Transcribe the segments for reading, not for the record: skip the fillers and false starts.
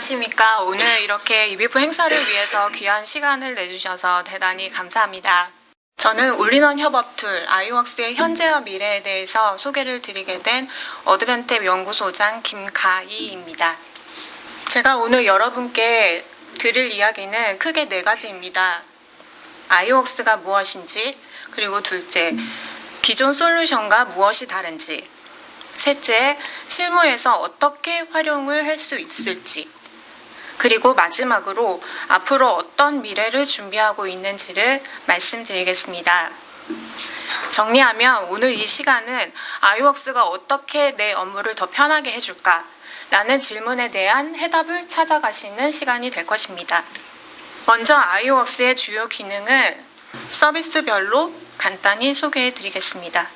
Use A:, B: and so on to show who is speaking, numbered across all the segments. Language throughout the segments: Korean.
A: 안녕하십니까. 오늘 이렇게 EBF 행사를 위해서 귀한 시간을 내주셔서 대단히 감사합니다. 저는 올인원 협업 툴 아이웍스의 현재와 미래에 대해서 소개를 드리게 된 어드벤탭 연구소장 김가희입니다. 제가 오늘 여러분께 드릴 이야기는 크게 4가지입니다. 아이웍스가 무엇인지, 그리고 둘째, 기존 솔루션과 무엇이 다른지, 셋째, 실무에서 어떻게 활용을 할 수 있을지, 그리고 마지막으로 앞으로 어떤 미래를 준비하고 있는지를 말씀드리겠습니다. 정리하면 오늘 이 시간은 아이웍스가 어떻게 내 업무를 더 편하게 해줄까? 라는 질문에 대한 해답을 찾아가시는 시간이 될 것입니다. 먼저 아이웍스의 주요 기능을 서비스별로 간단히 소개해 드리겠습니다.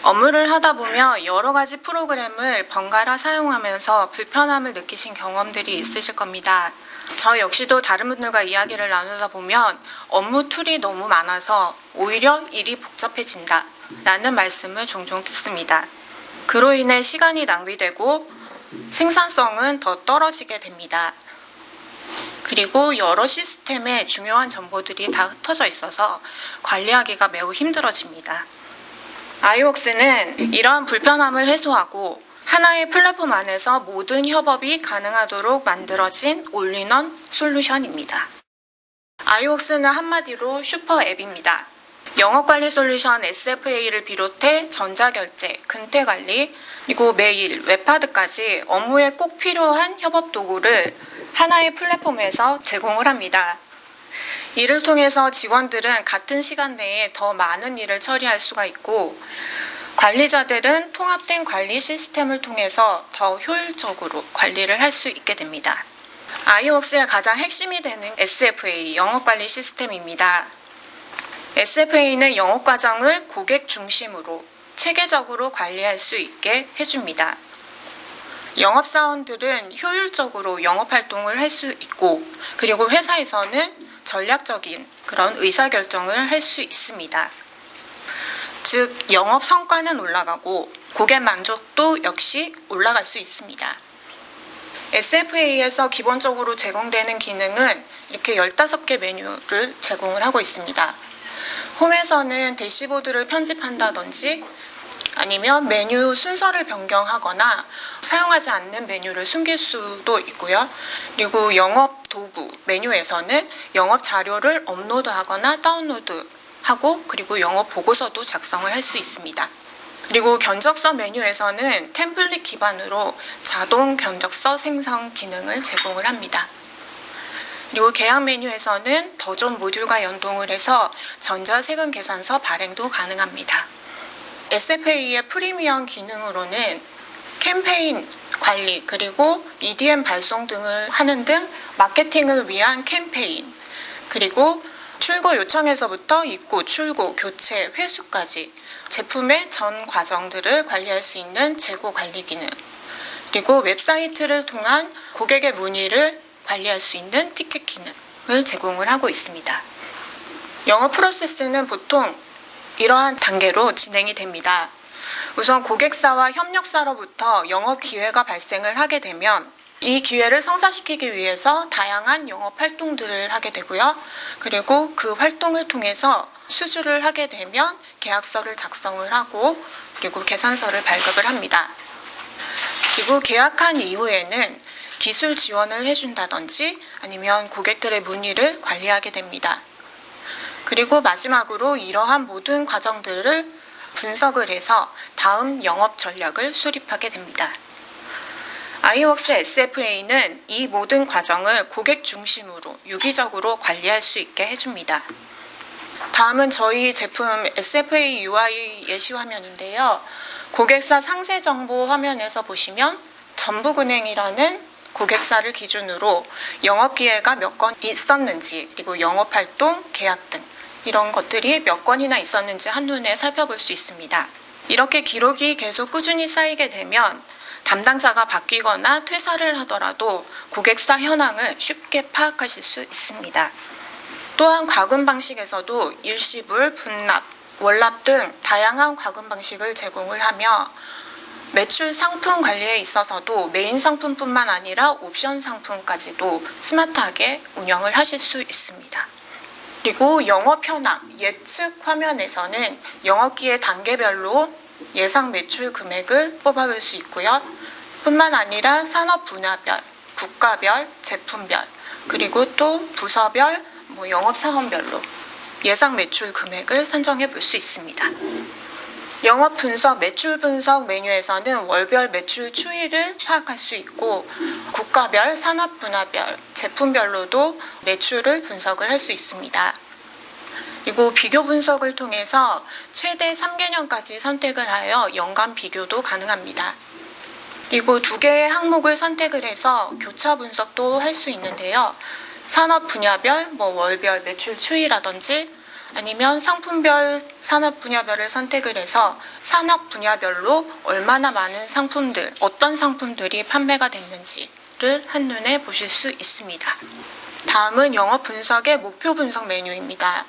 A: 업무를 하다 보면 여러 가지 프로그램을 번갈아 사용하면서 불편함을 느끼신 경험들이 있으실 겁니다. 저 역시도 다른 분들과 이야기를 나누다 보면 업무 툴이 너무 많아서 오히려 일이 복잡해진다 라는 말씀을 종종 듣습니다. 그로 인해 시간이 낭비되고 생산성은 더 떨어지게 됩니다. 그리고 여러 시스템에 중요한 정보들이 다 흩어져 있어서 관리하기가 매우 힘들어집니다. 아이웍스는 이러한 불편함을 해소하고 하나의 플랫폼 안에서 모든 협업이 가능하도록 만들어진 올인원 솔루션입니다. 아이웍스는 한마디로 슈퍼 앱입니다. 영업관리 솔루션 SFA를 비롯해 전자결제, 근태관리, 그리고 메일, 웹하드까지 업무에 꼭 필요한 협업 도구를 하나의 플랫폼에서 제공을 합니다. 이를 통해서 직원들은 같은 시간 내에 더 많은 일을 처리할 수가 있고, 관리자들은 통합된 관리 시스템을 통해서 더 효율적으로 관리를 할 수 있게 됩니다. 아이웍스의 가장 핵심이 되는 SFA, 영업관리 시스템입니다. SFA는 영업과정을 고객 중심으로 체계적으로 관리할 수 있게 해줍니다. 영업사원들은 효율적으로 영업활동을 할 수 있고, 그리고 회사에서는 전략적인 그런 의사결정을 할 수 있습니다. 즉, 영업 성과는 올라가고 고객 만족도 역시 올라갈 수 있습니다. SFA에서 기본적으로 제공되는 기능은 이렇게 15개 메뉴를 제공을 하고 있습니다. 홈에서는 대시보드를 편집한다든지 아니면 메뉴 순서를 변경하거나 사용하지 않는 메뉴를 숨길 수도 있고요. 그리고 영업 도구 메뉴에서는 영업 자료를 업로드하거나 다운로드하고, 그리고 영업 보고서도 작성을 할 수 있습니다. 그리고 견적서 메뉴에서는 템플릿 기반으로 자동 견적서 생성 기능을 제공을 합니다. 그리고 계약 메뉴에서는 더존 모듈과 연동을 해서 전자세금 계산서 발행도 가능합니다. SFA의 프리미엄 기능으로는 캠페인 관리, 그리고 EDM 발송 등을 하는 등 마케팅을 위한 캠페인, 그리고 출고 요청에서부터 입고, 출고, 교체, 회수까지 제품의 전 과정들을 관리할 수 있는 재고 관리 기능, 그리고 웹사이트를 통한 고객의 문의를 관리할 수 있는 티켓 기능을 제공을 하고 있습니다. 영업 프로세스는 보통 이러한 단계로 진행이 됩니다. 우선 고객사와 협력사로부터 영업 기회가 발생을 하게 되면 이 기회를 성사시키기 위해서 다양한 영업 활동들을 하게 되고요. 그리고 그 활동을 통해서 수주를 하게 되면 계약서를 작성을 하고, 그리고 계산서를 발급을 합니다. 그리고 계약한 이후에는 기술 지원을 해준다든지 아니면 고객들의 문의를 관리하게 됩니다. 그리고 마지막으로 이러한 모든 과정들을 분석을 해서 다음 영업 전략을 수립하게 됩니다. 아이웍스 SFA는 이 모든 과정을 고객 중심으로 유기적으로 관리할 수 있게 해줍니다. 다음은 저희 제품 SFA UI 예시 화면인데요. 고객사 상세 정보 화면에서 보시면 전북은행이라는 고객사를 기준으로 영업 기회가 몇 건 있었는지, 그리고 영업 활동, 계약 등 이런 것들이 몇 건이나 있었는지 한눈에 살펴볼 수 있습니다. 이렇게 기록이 계속 꾸준히 쌓이게 되면 담당자가 바뀌거나 퇴사를 하더라도 고객사 현황을 쉽게 파악하실 수 있습니다. 또한 과금 방식에서도 일시불, 분납, 월납 등 다양한 과금 방식을 제공을 하며 매출 상품 관리에 있어서도 메인 상품뿐만 아니라 옵션 상품까지도 스마트하게 운영을 하실 수 있습니다. 그리고 영업 현황 예측 화면에서는 영업기획 단계별로 예상 매출 금액을 뽑아볼 수 있고요. 뿐만 아니라 산업 분야별, 국가별, 제품별, 그리고 또 부서별, 영업 사원별로 예상 매출 금액을 산정해 볼 수 있습니다. 영업 분석, 매출 분석 메뉴에서는 월별 매출 추이를 파악할 수 있고 국가별, 산업 분야별, 제품별로도 매출을 분석을 할 수 있습니다. 그리고 비교 분석을 통해서 최대 3개년까지 선택을 하여 연간 비교도 가능합니다. 그리고 2개의 항목을 선택을 해서 교차 분석도 할 수 있는데요. 산업 분야별, 월별 매출 추이라든지 아니면 상품별, 산업 분야별을 선택을 해서 산업 분야별로 얼마나 많은 상품들, 어떤 상품들이 판매가 됐는지를 한눈에 보실 수 있습니다. 다음은 영업 분석의 목표 분석 메뉴입니다.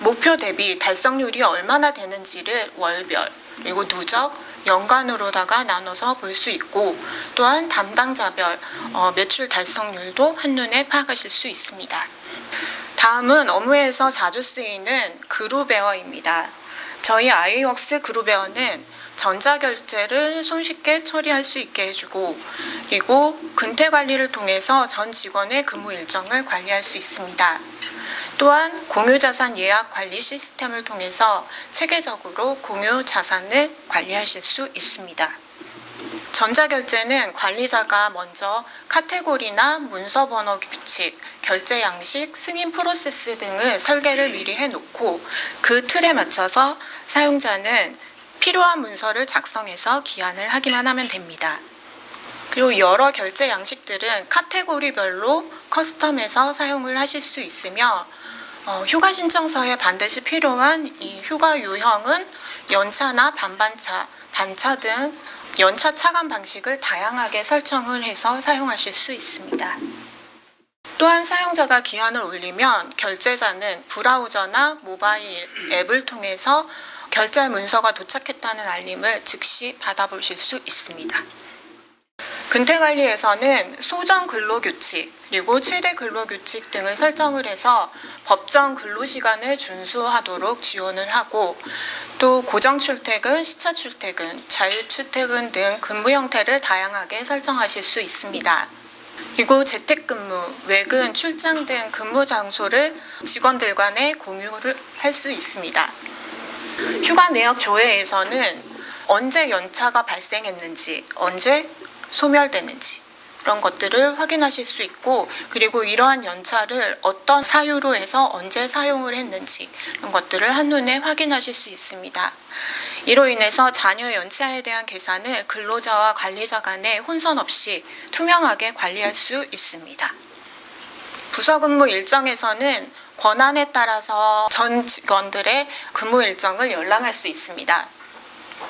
A: 목표 대비 달성률이 얼마나 되는지를 월별, 그리고 누적, 연간으로다가 나눠서 볼 수 있고 또한 담당자별 매출 달성률도 한눈에 파악하실 수 있습니다. 다음은 업무에서 자주 쓰이는 그룹웨어입니다. 저희 아이웍스 그룹웨어는 전자결제를 손쉽게 처리할 수 있게 해주고 그리고 근태관리를 통해서 전 직원의 근무 일정을 관리할 수 있습니다. 또한 공유자산 예약 관리 시스템을 통해서 체계적으로 공유자산을 관리하실 수 있습니다. 전자결제는 관리자가 먼저 카테고리나 문서 번호 규칙, 결제 양식, 승인 프로세스 등을 설계를 미리 해놓고 그 틀에 맞춰서 사용자는 필요한 문서를 작성해서 기한을 하기만 하면 됩니다. 그리고 여러 결제 양식들은 카테고리별로 커스텀해서 사용을 하실 수 있으며 휴가 신청서에 반드시 필요한 이 휴가 유형은 연차나 반반차, 반차 등 연차 차감 방식을 다양하게 설정을 해서 사용하실 수 있습니다. 또한 사용자가 기한을 올리면 결제자는 브라우저나 모바일 앱을 통해서 결제 문서가 도착했다는 알림을 즉시 받아보실 수 있습니다. 근태관리에서는 소정 근로규칙, 그리고 최대 근로규칙 등을 설정을 해서 법정 근로시간을 준수하도록 지원을 하고 또 고정 출퇴근, 시차 출퇴근, 자유 출퇴근 등 근무 형태를 다양하게 설정하실 수 있습니다. 그리고 재택근무, 외근, 출장 등 근무 장소를 직원들 간에 공유를 할 수 있습니다. 휴가 내역 조회에서는 언제 연차가 발생했는지, 언제 소멸되는지 그런 것들을 확인하실 수 있고 그리고 이러한 연차를 어떤 사유로 해서 언제 사용을 했는지 이런 것들을 한눈에 확인하실 수 있습니다. 이로 인해서 잔여 연차에 대한 계산을 근로자와 관리자 간에 혼선 없이 투명하게 관리할 수 있습니다. 부서 근무 일정에서는 권한에 따라서 전 직원들의 근무 일정을 열람할 수 있습니다.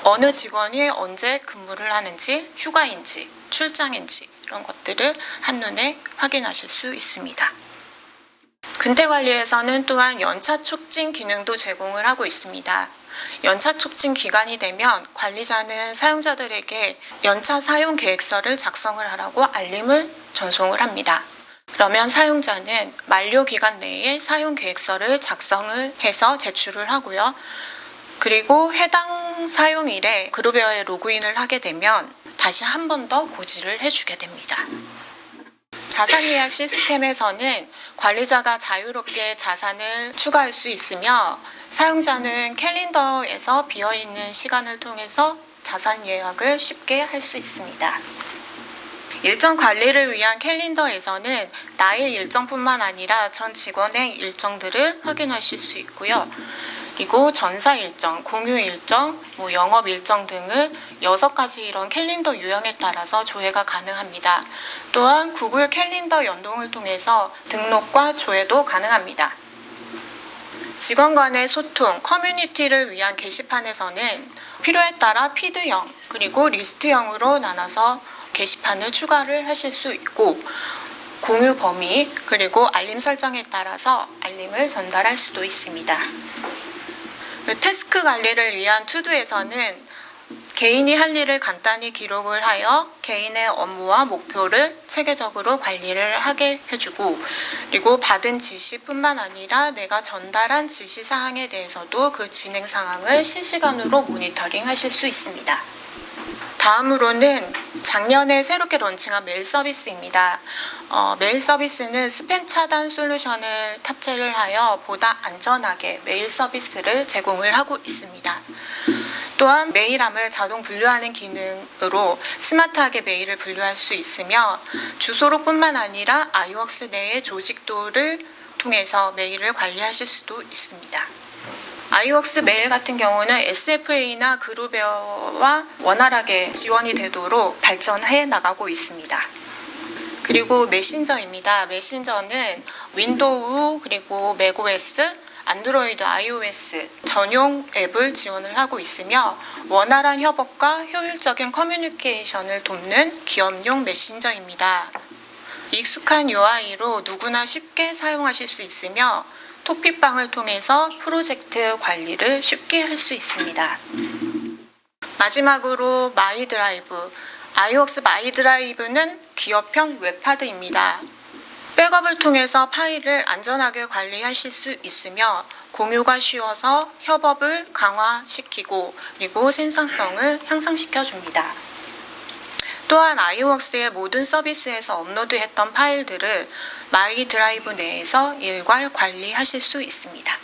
A: 어느 직원이 언제 근무를 하는지, 휴가인지, 출장인지 이런 것들을 한눈에 확인하실 수 있습니다. 근태관리에서는 또한 연차 촉진 기능도 제공을 하고 있습니다. 연차 촉진 기간이 되면 관리자는 사용자들에게 연차 사용 계획서를 작성을 하라고 알림을 전송을 합니다. 그러면 사용자는 만료 기간 내에 사용 계획서를 작성을 해서 제출을 하고요. 그리고 해당 사용일에 그룹웨어에 로그인을 하게 되면 다시 한 번 더 고지를 해주게 됩니다. 자산 예약 시스템에서는 관리자가 자유롭게 자산을 추가할 수 있으며 사용자는 캘린더에서 비어있는 시간을 통해서 자산 예약을 쉽게 할 수 있습니다. 일정 관리를 위한 캘린더에서는 나의 일정뿐만 아니라 전 직원의 일정들을 확인하실 수 있고요. 그리고 전사 일정, 공유 일정, 영업 일정 등을 6가지 이런 캘린더 유형에 따라서 조회가 가능합니다. 또한 구글 캘린더 연동을 통해서 등록과 조회도 가능합니다. 직원 간의 소통, 커뮤니티를 위한 게시판에서는 필요에 따라 피드형, 그리고 리스트형으로 나눠서 게시판을 추가를 하실 수 있고 공유 범위, 그리고 알림 설정에 따라서 알림을 전달할 수도 있습니다. 태스크 관리를 위한 투두에서는 개인이 할 일을 간단히 기록을 하여 개인의 업무와 목표를 체계적으로 관리를 하게 해주고, 그리고 받은 지시뿐만 아니라 내가 전달한 지시 사항에 대해서도 그 진행 상황을 실시간으로 모니터링 하실 수 있습니다. 다음으로는 작년에 새롭게 런칭한 메일 서비스입니다. 메일 서비스는 스팸 차단 솔루션을 탑재를 하여 보다 안전하게 메일 서비스를 제공을 하고 있습니다. 또한 메일함을 자동 분류하는 기능으로 스마트하게 메일을 분류할 수 있으며, 주소록뿐만 아니라 아이웍스 내의 조직도를 통해서 메일을 관리하실 수도 있습니다. 아이웍스 메일 같은 경우는 SFA나 그루베어와 원활하게 지원이 되도록 발전해 나가고 있습니다. 그리고 메신저입니다. 메신저는 윈도우 그리고 맥OS, 안드로이드, iOS 전용 앱을 지원을 하고 있으며 원활한 협업과 효율적인 커뮤니케이션을 돕는 기업용 메신저입니다. 익숙한 UI로 누구나 쉽게 사용하실 수 있으며 토픽방을 통해서 프로젝트 관리를 쉽게 할 수 있습니다. 마지막으로 마이드라이브. 아이웍스 마이드라이브는 기업형 웹하드입니다. 백업을 통해서 파일을 안전하게 관리하실 수 있으며 공유가 쉬워서 협업을 강화시키고 그리고 생산성을 향상시켜 줍니다. 또한 아이웍스의 모든 서비스에서 업로드했던 파일들을 마이드라이브 내에서 일괄 관리하실 수 있습니다.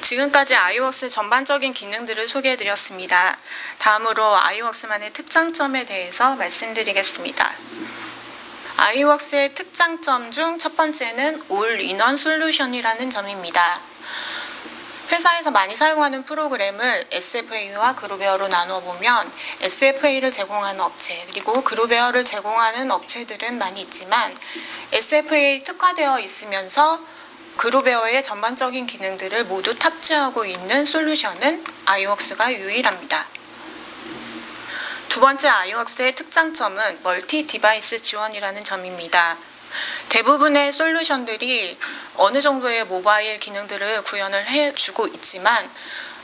A: 지금까지 아이웍스 전반적인 기능들을 소개해드렸습니다. 다음으로 아이웍스만의 특장점에 대해서 말씀드리겠습니다. 아이웍스의 특장점 중 첫 번째는 올인원 솔루션이라는 점입니다. 회사에서 많이 사용하는 프로그램을 SFA와 그루베어로 나누어 보면 SFA를 제공하는 업체 그리고 그루베어를 제공하는 업체들은 많이 있지만 SFA 특화되어 있으면서 그루베어의 전반적인 기능들을 모두 탑재하고 있는 솔루션은 아이웍스가 유일합니다. 두 번째 아이웍스의 특장점은 멀티 디바이스 지원이라는 점입니다. 대부분의 솔루션들이 어느 정도의 모바일 기능들을 구현을 해주고 있지만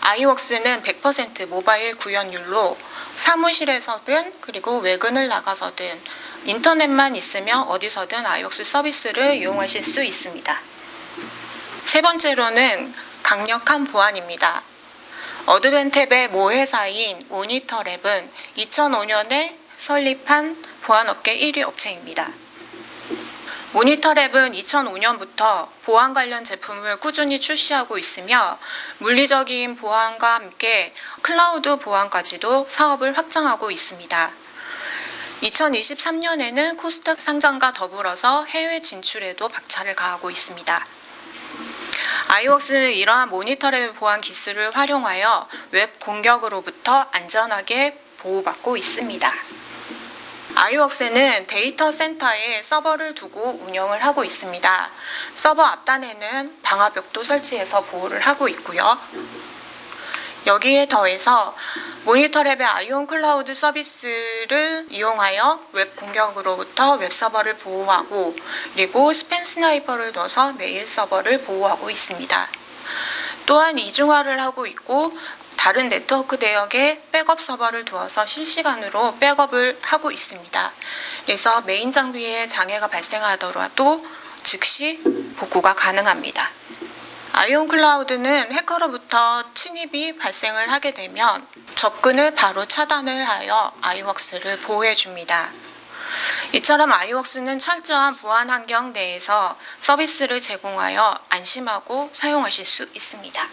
A: 아이웍스는 100% 모바일 구현율로 사무실에서든 그리고 외근을 나가서든 인터넷만 있으면 어디서든 아이웍스 서비스를 이용하실 수 있습니다. 세 번째로는 강력한 보안입니다. 어드벤탭의 모회사인 모니터랩은 2005년에 설립한 보안업계 1위 업체입니다. 모니터랩은 2005년부터 보안 관련 제품을 꾸준히 출시하고 있으며 물리적인 보안과 함께 클라우드 보안까지도 사업을 확장하고 있습니다. 2023년에는 코스닥 상장과 더불어서 해외 진출에도 박차를 가하고 있습니다. 아이웍스는 이러한 모니터랩 보안 기술을 활용하여 웹 공격으로부터 안전하게 보호받고 있습니다. 아이웍스는 데이터 센터에 서버를 두고 운영을 하고 있습니다. 서버 앞단에는 방화벽도 설치해서 보호를 하고 있고요. 여기에 더해서 모니터랩의 아이온 클라우드 서비스를 이용하여 웹 공격으로부터 웹 서버를 보호하고 그리고 스팸 스나이퍼를 넣어서 메일 서버를 보호하고 있습니다. 또한 이중화를 하고 있고 다른 네트워크 내역에 백업 서버를 두어서 실시간으로 백업을 하고 있습니다. 그래서 메인 장비에 장애가 발생하더라도 즉시 복구가 가능합니다. 아이온 클라우드는 해커로부터 침입이 발생을 하게 되면 접근을 바로 차단을 하여 아이웍스를 보호해 줍니다. 이처럼 아이웍스는 철저한 보안 환경 내에서 서비스를 제공하여 안심하고 사용하실 수 있습니다.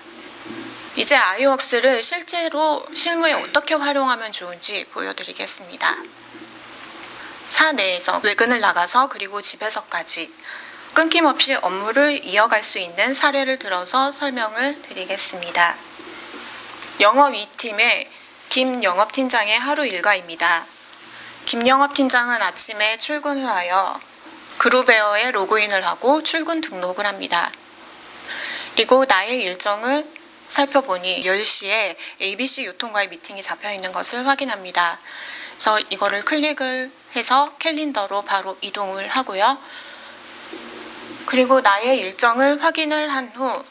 A: 이제 아이웍스를 실제로 실무에 어떻게 활용하면 좋은지 보여드리겠습니다. 사내에서 외근을 나가서 그리고 집에서까지 끊김없이 업무를 이어갈 수 있는 사례를 들어서 설명을 드리겠습니다. 영업 2팀의 김영업팀장의 하루 일과입니다. 김영업팀장은 아침에 출근을 하여 그루베어에 로그인을 하고 출근 등록을 합니다. 그리고 나의 일정을 살펴보니 10시에 ABC 유통과의 미팅이 잡혀 있는 것을 확인합니다. 그래서 이거를 클릭을 해서 캘린더로 바로 이동을 하고요. 그리고 나의 일정을 확인을 한 후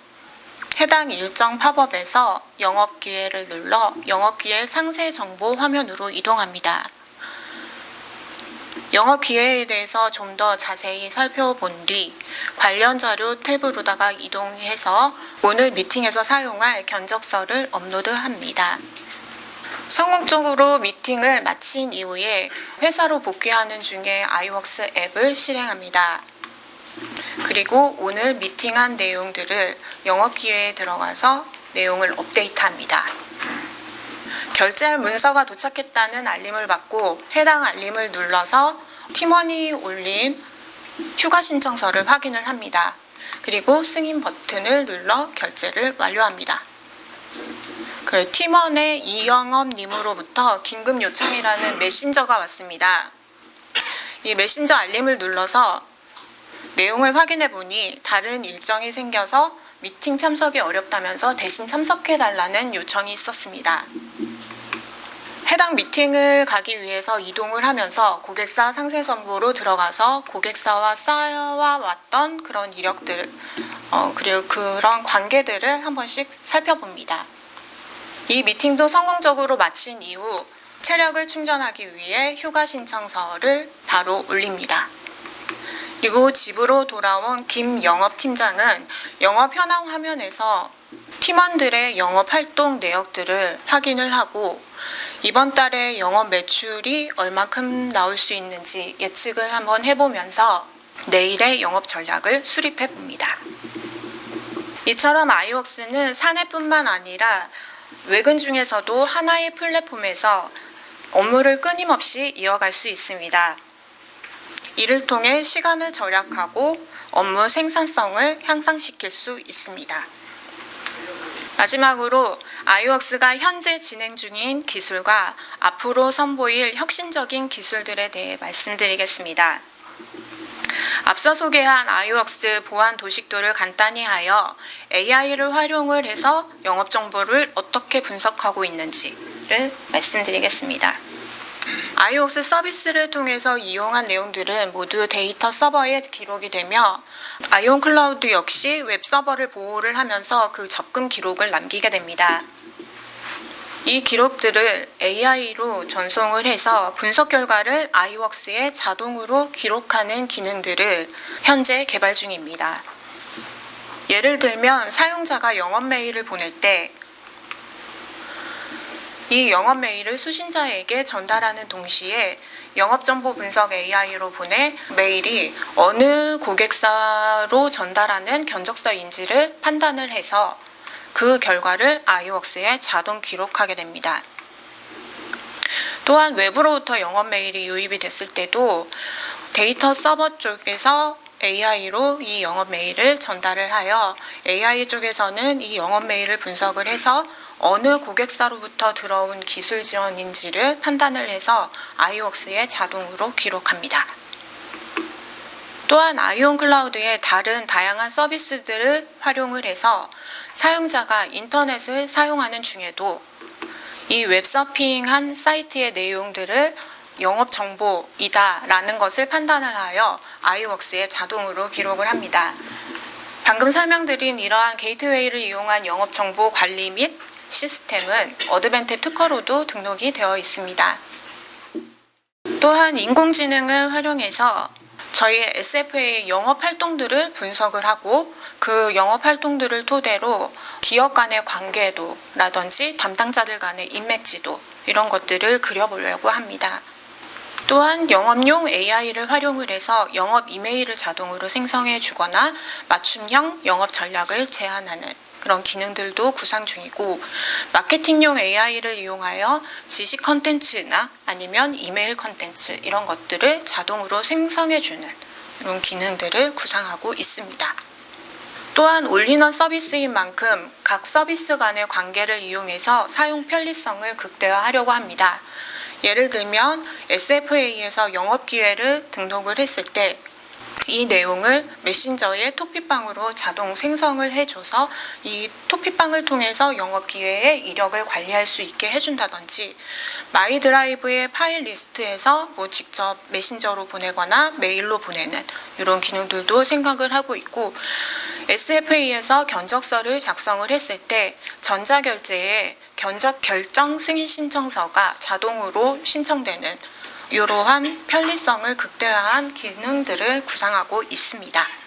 A: 해당 일정 팝업에서 영업 기회를 눌러 영업 기회 상세 정보 화면으로 이동합니다. 영업 기회에 대해서 좀 더 자세히 살펴본 뒤 관련 자료 탭으로다가 이동해서 오늘 미팅에서 사용할 견적서를 업로드합니다. 성공적으로 미팅을 마친 이후에 회사로 복귀하는 중에 아이웍스 앱을 실행합니다. 그리고 오늘 미팅한 내용들을 영업기회에 들어가서 내용을 업데이트합니다. 결제할 문서가 도착했다는 알림을 받고 해당 알림을 눌러서 팀원이 올린 휴가 신청서를 확인을 합니다. 그리고 승인 버튼을 눌러 결제를 완료합니다. 그 팀원의 이영업님으로부터 긴급 요청이라는 메신저가 왔습니다. 이 메신저 알림을 눌러서 내용을 확인해 보니 다른 일정이 생겨서 미팅 참석이 어렵다면서 대신 참석해달라는 요청이 있었습니다. 해당 미팅을 가기 위해서 이동을 하면서 고객사 상세정보로 들어가서 고객사와 쌓아왔던 그런 이력들, 그리고 그런 관계들을 한 번씩 살펴봅니다. 이 미팅도 성공적으로 마친 이후 체력을 충전하기 위해 휴가 신청서를 바로 올립니다. 그리고 집으로 돌아온 김 영업팀장은 영업 현황 화면에서 팀원들의 영업 활동 내역들을 확인을 하고 이번 달에 영업 매출이 얼마큼 나올 수 있는지 예측을 한번 해보면서 내일의 영업 전략을 수립해 봅니다. 이처럼 아이웍스는 사내뿐만 아니라 외근 중에서도 하나의 플랫폼에서 업무를 끊임없이 이어갈 수 있습니다. 이를 통해 시간을 절약하고 업무 생산성을 향상시킬 수 있습니다. 마지막으로 아이웍스가 현재 진행 중인 기술과 앞으로 선보일 혁신적인 기술들에 대해 말씀드리겠습니다. 앞서 소개한 아이웍스 보안 도식도를 간단히 하여 AI를 활용을 해서 영업 정보를 어떻게 분석하고 있는지를 말씀드리겠습니다. 아이웍스 서비스를 통해서 이용한 내용들은 모두 데이터 서버에 기록이 되며 아이온 클라우드 역시 웹 서버를 보호를 하면서 그 접근 기록을 남기게 됩니다. 이 기록들을 AI로 전송을 해서 분석 결과를 아이웍스에 자동으로 기록하는 기능들을 현재 개발 중입니다. 예를 들면 사용자가 영업 메일을 보낼 때 이 영업 메일을 수신자에게 전달하는 동시에 영업정보 분석 AI로 보내 메일이 어느 고객사로 전달하는 견적서인지를 판단을 해서 그 결과를 아이웍스에 자동 기록하게 됩니다. 또한 외부로부터 영업 메일이 유입이 됐을 때도 데이터 서버 쪽에서 AI로 이 영업 메일을 전달을 하여 AI 쪽에서는 이 영업 메일을 분석을 해서 어느 고객사로부터 들어온 기술 지원인지를 판단을 해서 아이웍스에 자동으로 기록합니다. 또한 아이온 클라우드의 다른 다양한 서비스들을 활용을 해서 사용자가 인터넷을 사용하는 중에도 이 웹서핑한 사이트의 내용들을 영업 정보이다라는 것을 판단을 하여 아이웍스에 자동으로 기록을 합니다. 방금 설명드린 이러한 게이트웨이를 이용한 영업 정보 관리 및 시스템은 어드벤트 특허로도 등록이 되어 있습니다. 또한 인공지능을 활용해서 저희의 SFA의 영업 활동들을 분석을 하고 그 영업 활동들을 토대로 기업 간의 관계도라든지 담당자들 간의 인맥지도 이런 것들을 그려보려고 합니다. 또한 영업용 AI를 활용을 해서 영업 이메일을 자동으로 생성해 주거나 맞춤형 영업 전략을 제안하는 그런 기능들도 구상 중이고 마케팅용 AI를 이용하여 지식 컨텐츠나 아니면 이메일 컨텐츠 이런 것들을 자동으로 생성해주는 이런 기능들을 구상하고 있습니다. 또한 올인원 서비스인 만큼 각 서비스 간의 관계를 이용해서 사용 편리성을 극대화하려고 합니다. 예를 들면 SFA에서 영업 기회를 등록을 했을 때 이 내용을 메신저의 토피빵으로 자동 생성을 해줘서 이 토피빵을 통해서 영업 기회의 이력을 관리할 수 있게 해준다든지, 마이 드라이브의 파일 리스트에서 직접 메신저로 보내거나 메일로 보내는 이런 기능들도 생각을 하고 있고, SFA에서 견적서를 작성을 했을 때 전자결제에 견적 결정 승인 신청서가 자동으로 신청되는 이러한 편리성을 극대화한 기능들을 구상하고 있습니다.